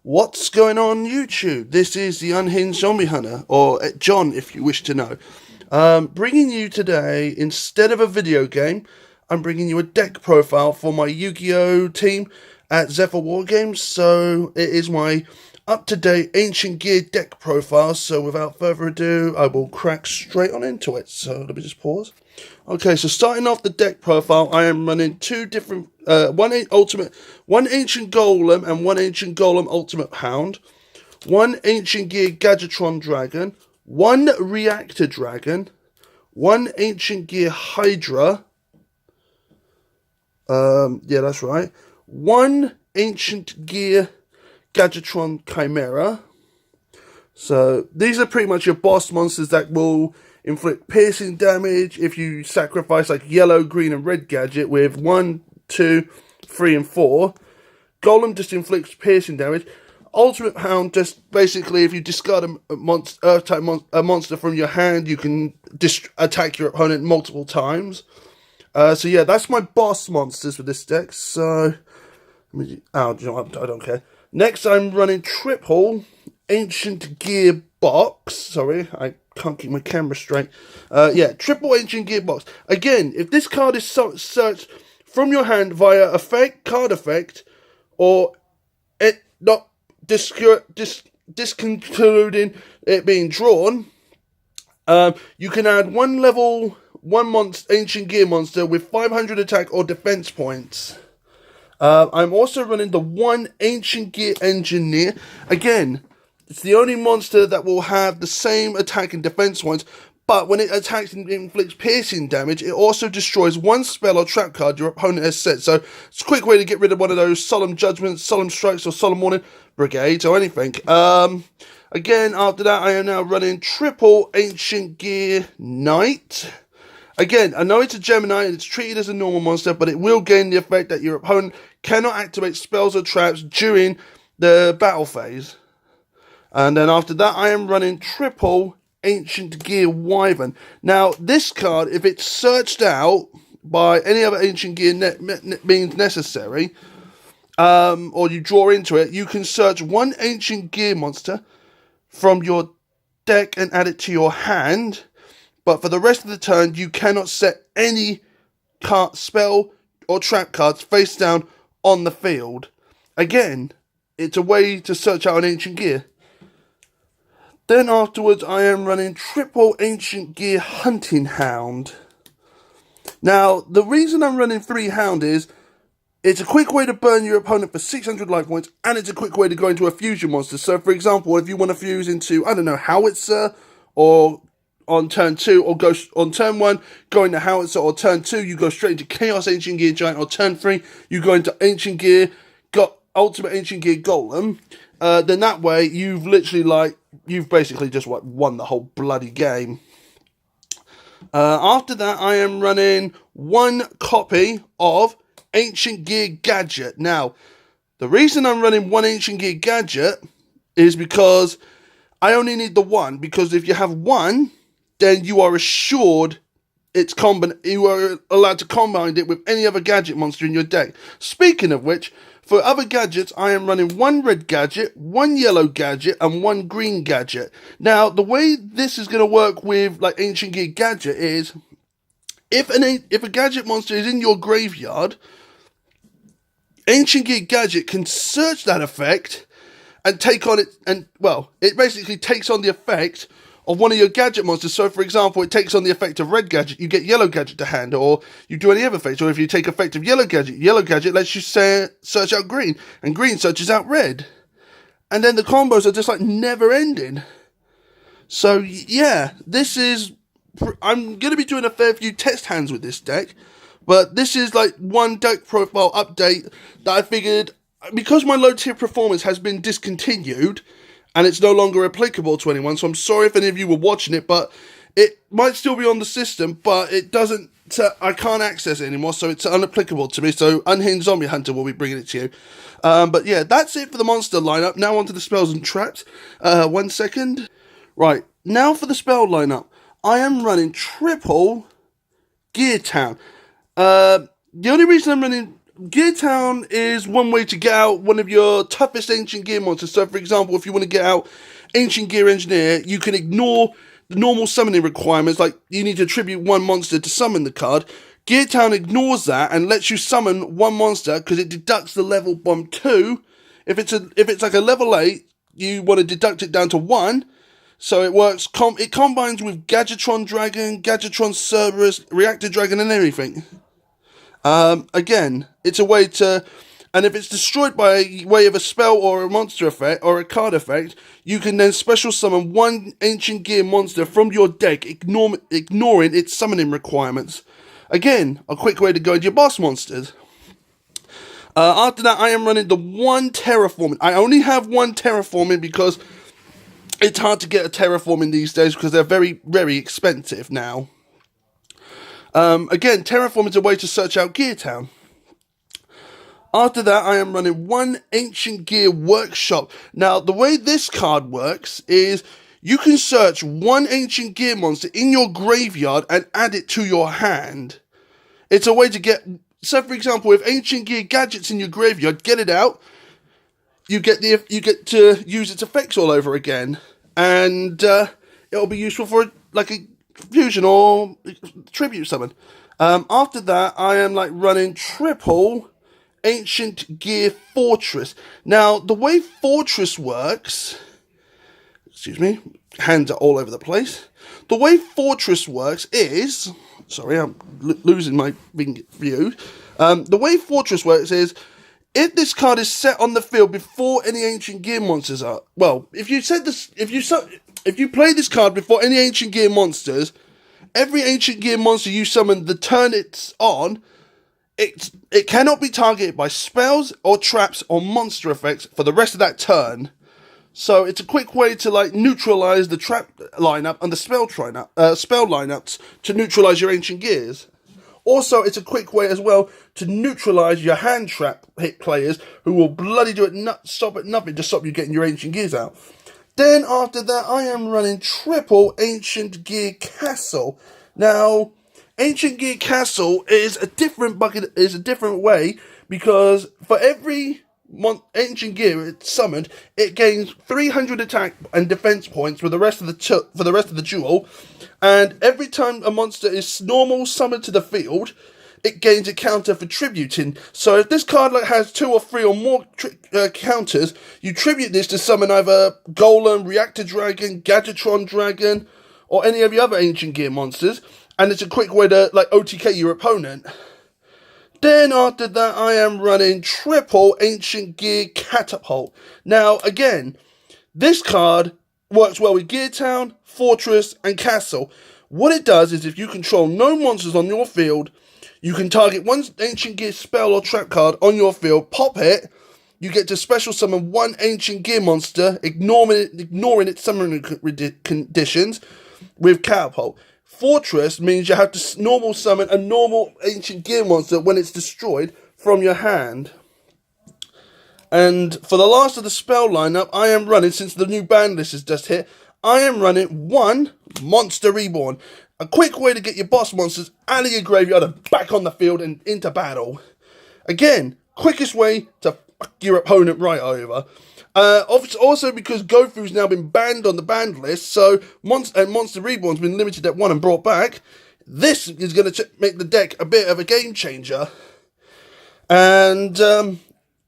What's going on YouTube? This is the Unhinged Zombie Hunter, or John if you wish to know. Bringing you today, instead of a video game, I'm bringing you a deck profile for my Yu-Gi-Oh team at Zephyr WarGames. So it is my up-to-date Ancient Gear deck profile. So without further ado, I will crack straight on into it. So let me just pause. Okay, so starting off the deck profile, I am running two different, one Ancient Golem and one Ancient Golem Ultimate Hound, one Ancient Gear Gadgetron Dragon, one Reactor Dragon, one Ancient Gear Hydra, yeah, that's right, one Ancient Gear Gadgetron Chimera. So these are pretty much your boss monsters that will inflict piercing damage if you sacrifice like yellow, green, and red gadget with 1, 2, 3, and 4. Golem just inflicts piercing damage. Ultimate Hound just basically, if you discard a monster from your hand, you can attack your opponent multiple times. So yeah, that's my boss monsters for this deck. So, you know, I don't care. Next, I'm running triple Ancient Gear Box. Sorry, I can't keep my camera straight. Yeah, triple Ancient Gear Box. Again, if this card is searched from your hand via card effect, or it not disconcluding it being drawn, you can add one level 1 Ancient Gear monster with 500 attack or defense points. I'm also running the one Ancient Gear Engineer. Again, it's the only monster that will have the same attack and defense points, but when it attacks and inflicts piercing damage, it also destroys one spell or trap card your opponent has set. So it's a quick way to get rid of one of those Solemn Judgments, Solemn Strikes, or Solemn Warning Brigades, or anything. Again, after that, I am now running triple Ancient Gear Knight. Again, I know it's a Gemini and it's treated as a normal monster, but it will gain the effect that your opponent cannot activate spells or traps during the battle phase. And then after that, I am running triple Ancient Gear Wyvern. Now, this card, if it's searched out by any other Ancient Gear means necessary, or you draw into it, you can search one Ancient Gear monster from your deck and add it to your hand. But for the rest of the turn, you cannot set any spell or trap cards face down on the field. Again, it's a way to search out an Ancient Gear. Then afterwards, I am running triple Ancient Gear Hunting Hound. Now, the reason I'm running 3 Hound is, it's a quick way to burn your opponent for 600 life points, and it's a quick way to go into a fusion monster. So, for example, if you want to fuse into, I don't know, Howitzer, or on turn 2, or go on turn 1, go into Howitzer, or turn 2, you go straight into Chaos Ancient Gear Giant, or turn 3, you go into Ancient Gear, Ultimate Ancient Gear Golem. Then that way, you've literally, you've basically just won the whole bloody game. After that, I am running 1 copy of Ancient Gear Gadget. Now, the reason I'm running 1 Ancient Gear Gadget is because I only need the 1, because if you have 1, then you are assured you are allowed to combine it with any other gadget monster in your deck. Speaking of which, for other gadgets, I am running 1 red gadget, 1 yellow gadget, and 1 green gadget. Now, the way this is going to work with Ancient Gear Gadget is, if a gadget monster is in your graveyard, Ancient Gear Gadget can search that effect and take on it, and, well, it basically takes on the effect of one of your gadget monsters. So, for example, it takes on the effect of red gadget, you get yellow gadget to hand, or you do any other effect. Or if you take effect of yellow gadget lets you search out green, and green searches out red. And then the combos are just never ending. So, yeah, I'm going to be doing a fair few test hands with this deck, but this is one deck profile update that I figured, because my low tier performance has been discontinued, and it's no longer applicable to anyone, so I'm sorry if any of you were watching it, but it might still be on the system, but it doesn't, I can't access it anymore, so it's unapplicable to me, so Unhinged Zombie Hunter will be bringing it to you. But yeah, that's it for the monster lineup. Now onto the spells and traps. 1 second. Right, now for the spell lineup. I am running triple Gear Town. The only reason I'm running Gear Town is one way to get out one of your toughest Ancient Gear monsters. So, for example, if you want to get out Ancient Gear Engineer, you can ignore the normal summoning requirements, like you need to attribute one monster to summon the card. Gear Town ignores that and lets you summon one monster because it deducts the level from 2. If it's like a level 8, you want to deduct it down to 1. So it works. It combines with Gadgetron Dragon, Gadgetron Cerberus, Reactor Dragon, and everything. Again, it's a way to, and if it's destroyed by way of a spell or a monster effect or a card effect, you can then special summon one Ancient Gear monster from your deck, ignoring its summoning requirements. Again, a quick way to go into your boss monsters. After that, I am running the one terraforming. I only have one terraforming because it's hard to get a terraforming these days because they're very, very expensive now. Again, terraform is a way to search out Gear Town. After that, I am running one Ancient Gear Workshop. Now, the way this card works is you can search one Ancient Gear monster in your graveyard and add it to your hand. It's a way to get... So, for example, if Ancient Gear Gadget's in your graveyard, get it out. You get to use its effects all over again. And it'll be useful for, like, a fusion or tribute summon. After that, I am, like, running triple Ancient Gear Fortress. Now, the way Fortress works... Excuse me, hands are all over the place. The way Fortress works is... Sorry, I'm losing my view. The way Fortress works is, if this card is set on the field before any Ancient Gear monsters are... Well, if you play this card before any Ancient Gear monsters, every Ancient Gear monster you summon the turn it's on, it cannot be targeted by spells or traps or monster effects for the rest of that turn. So it's a quick way to like neutralize the trap lineup and the spell lineups to neutralize your Ancient Gears. Also, it's a quick way as well to neutralize your hand trap hit players who will bloody do it stop at nothing to stop you getting your Ancient Gears out. Then after that, I am running triple Ancient Gear Castle. Now, Ancient Gear Castle is a different way because for every Ancient Gear it's summoned, it gains 300 attack and defense points for the rest of the duel, and every time a monster is normal summoned to the field, it gains a counter for tributing. So if this card has 2 or 3 or more counters, you tribute this to summon either Golem, Reactor Dragon, Gadgetron Dragon, or any of the other Ancient Gear monsters, and it's a quick way to OTK your opponent. Then after that, I am running triple Ancient Gear Catapult. Now, again, this card works well with Gear Town, Fortress, and Castle. What it does is if you control no monsters on your field, you can target one Ancient Gear spell or trap card on your field, pop it, you get to special summon one Ancient Gear monster, ignoring its summoning conditions, with Catapult. Fortress means you have to normal summon a normal Ancient Gear monster when it's destroyed from your hand. And for the last of the spell lineup, I am running, since the new ban list has just hit, I am running one Monster Reborn. A quick way to get your boss monsters out of your graveyard and back on the field and into battle. Again, quickest way to fuck your opponent right over. Also because Gofu's now been banned on the banned list, so Monster Reborn's been limited at 1 and brought back. This is going to make the deck a bit of a game changer. And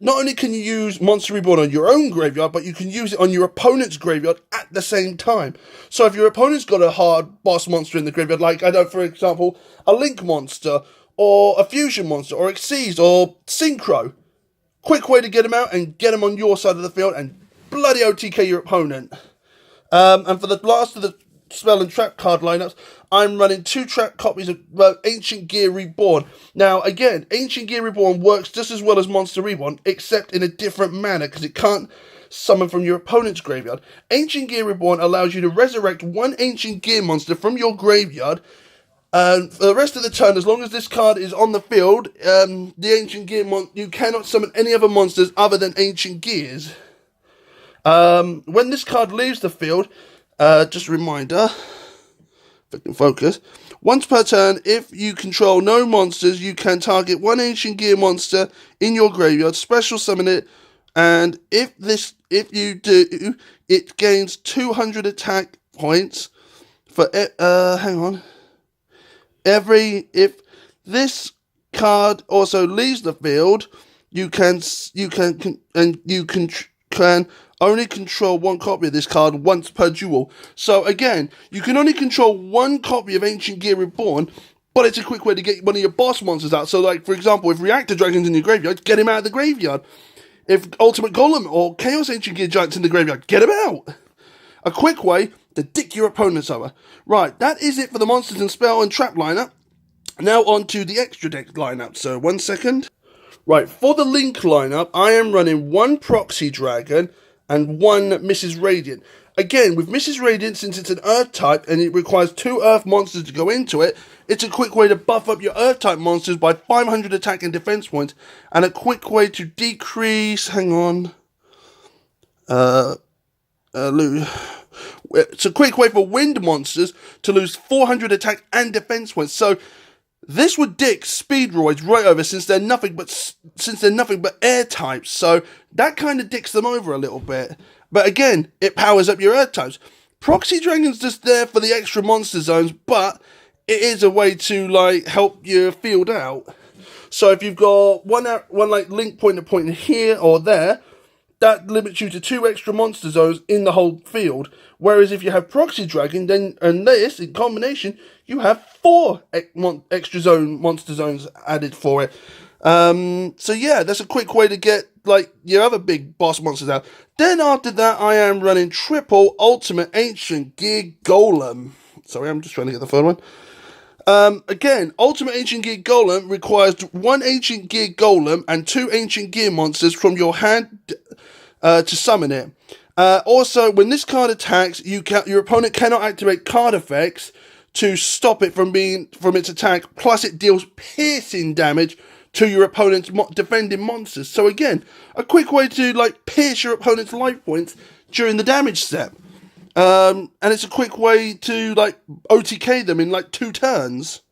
not only can you use Monster Reborn on your own graveyard, but you can use it on your opponent's graveyard at the same time. So if your opponent's got a hard boss monster in the graveyard, like, for example, a Link monster, or a Fusion monster, or Xyz, or Synchro, quick way to get them out and get them on your side of the field and bloody OTK your opponent. And for the last of the spell and trap card lineups, I'm running 2 trap copies of Ancient Gear Reborn. Now, again, Ancient Gear Reborn works just as well as Monster Reborn, except in a different manner, because it can't summon from your opponent's graveyard. Ancient Gear Reborn allows you to resurrect one Ancient Gear monster from your graveyard, and for the rest of the turn, as long as this card is on the field, the Ancient Gear you cannot summon any other monsters other than Ancient Gears. When this card leaves the field, just a reminder, if it can focus. Once per turn, if you control no monsters, you can target one Ancient Gear monster in your graveyard, special summon it, and if you do, it gains 200 attack points for if this card also leaves the field, you can only control one copy of this card once per duel. So again, you can only control one copy of Ancient Gear Reborn, but it's a quick way to get one of your boss monsters out. So like, for example, if Reactor Dragon's in your graveyard, get him out of the graveyard. If Ultimate Golem or Chaos Ancient Gear Giant's in the graveyard, get him out. A quick way to dick your opponents over. Right, that is it for the monsters and spell and trap lineup. Now on to the extra deck lineup. So 1 second. Right, for the Link lineup, I am running one Proxy Dragon and one Mrs. Radiant. Again, with Mrs. Radiant, since it's an Earth type and it requires 2 Earth monsters to go into it, it's a quick way to buff up your Earth type monsters by 500 attack and defense points, and a quick way to decrease. Hang on. It's a quick way for wind monsters to lose 400 attack and defense points. So this would dick Speedroids right over, since they're nothing but air types. So that kind of dicks them over a little bit. But again, it powers up your Earth types. Proxy Dragon's just there for the extra monster zones, but it is a way to like help your field out. So if you've got one like Link point to point here or there, that limits you to 2 extra monster zones in the whole field. Whereas if you have Proxy Dragon, then and this in combination, you have 4 extra monster zones added for it. So yeah, that's a quick way to get like your other big boss monsters out. Then after that, I am running triple Ultimate Ancient Gear Golem. Sorry, I'm just trying to get the third one. Again, Ultimate Ancient Gear Golem requires 1 Ancient Gear Golem and 2 Ancient Gear monsters from your hand to summon it. Also, when this card attacks, your opponent cannot activate card effects to stop it from its attack. Plus, it deals piercing damage to your opponent's defending monsters. So again, a quick way to like pierce your opponent's life points during the damage step. And it's a quick way to like OTK them in like 2 turns.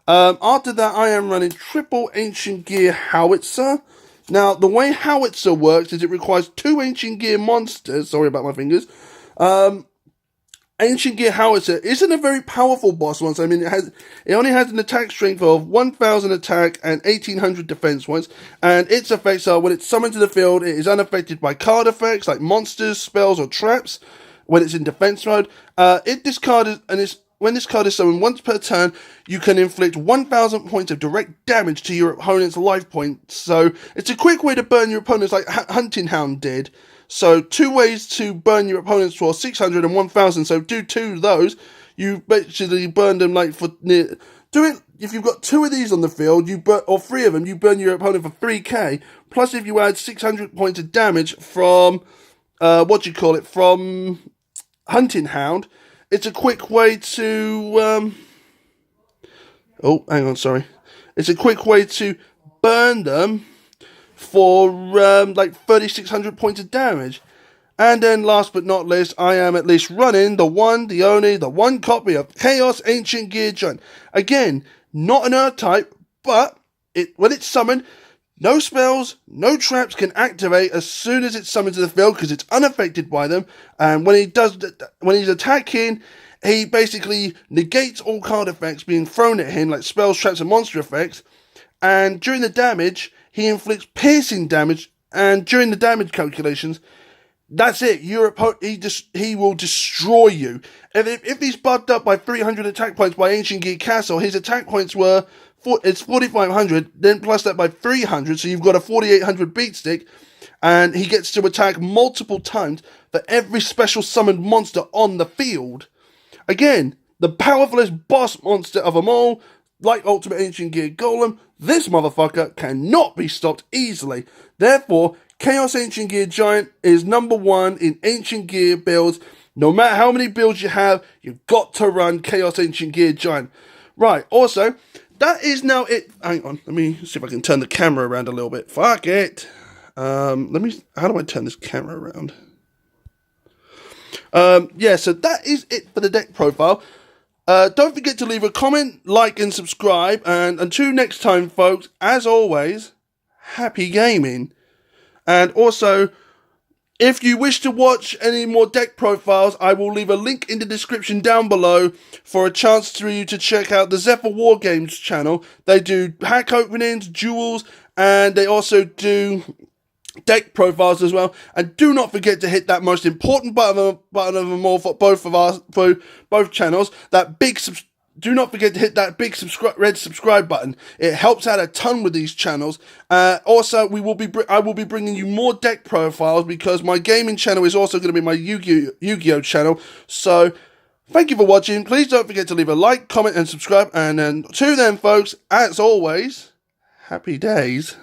After that, I am running triple Ancient Gear Howitzer. Now, the way Howitzer works is it requires 2 Ancient Gear monsters. Sorry about my fingers. Ancient Gear Howitzer isn't a very powerful boss once. I mean, it only has an attack strength of 1,000 attack and 1,800 defense points. And its effects are, when it's summoned to the field, it is unaffected by card effects like monsters, spells, or traps. When it's in defense mode, when this card is summoned once per turn, you can inflict 1,000 points of direct damage to your opponent's life points. So it's a quick way to burn your opponents like Hunting Hound did. So 2 ways to burn your opponents for 600 and 1,000. So do 2 of those. You basically burn them like for near. Do it if you've got 2 of these on the field, or 3 of them, you burn your opponent for 3k. Plus, if you add 600 points of damage from from Hunting Hound, it's a quick way to it's a quick way to burn them for like 3,600 points of damage. And then last but not least, I am at least running the one copy of Chaos Ancient Gear Giant. Again, not an Earth type, but when it's summoned, no spells, no traps can activate as soon as it's summoned to the field because it's unaffected by them. And when he's attacking, he basically negates all card effects being thrown at him, like spells, traps, and monster effects. And during the damage, he inflicts piercing damage. And during the damage calculations, that's it. He will destroy you. If he's buffed up by 300 attack points by Ancient Gear Castle, his attack points it's 4,500, then plus that by 300, so you've got a 4,800 beat stick, and he gets to attack multiple times for every special summoned monster on the field. Again, the powerfulest boss monster of them all, like Ultimate Ancient Gear Golem, this motherfucker cannot be stopped easily. Therefore, Chaos Ancient Gear Giant is number 1 in Ancient Gear builds. No matter how many builds you have, you've got to run Chaos Ancient Gear Giant. Right, also, that is now it. Hang on, let me see if I can turn the camera around a little bit. Fuck it. How do I turn this camera around? Yeah, so that is it for the deck profile. Don't forget to leave a comment, like, and subscribe. And until next time, folks, as always, happy gaming. And also, if you wish to watch any more deck profiles, I will leave a link in the description down below for a chance for you to check out the Zephyr WarGames channel. They do pack openings, duels, and they also do deck profiles as well. And do not forget to hit that most important button of them all for both channels. Do not forget to hit that big red subscribe button. It helps out a ton with these channels. Also, I will be bringing you more deck profiles because my gaming channel is also going to be my Yu-Gi-Oh channel. So, thank you for watching. Please don't forget to leave a like, comment, and subscribe. And then, to them, folks, as always, happy days.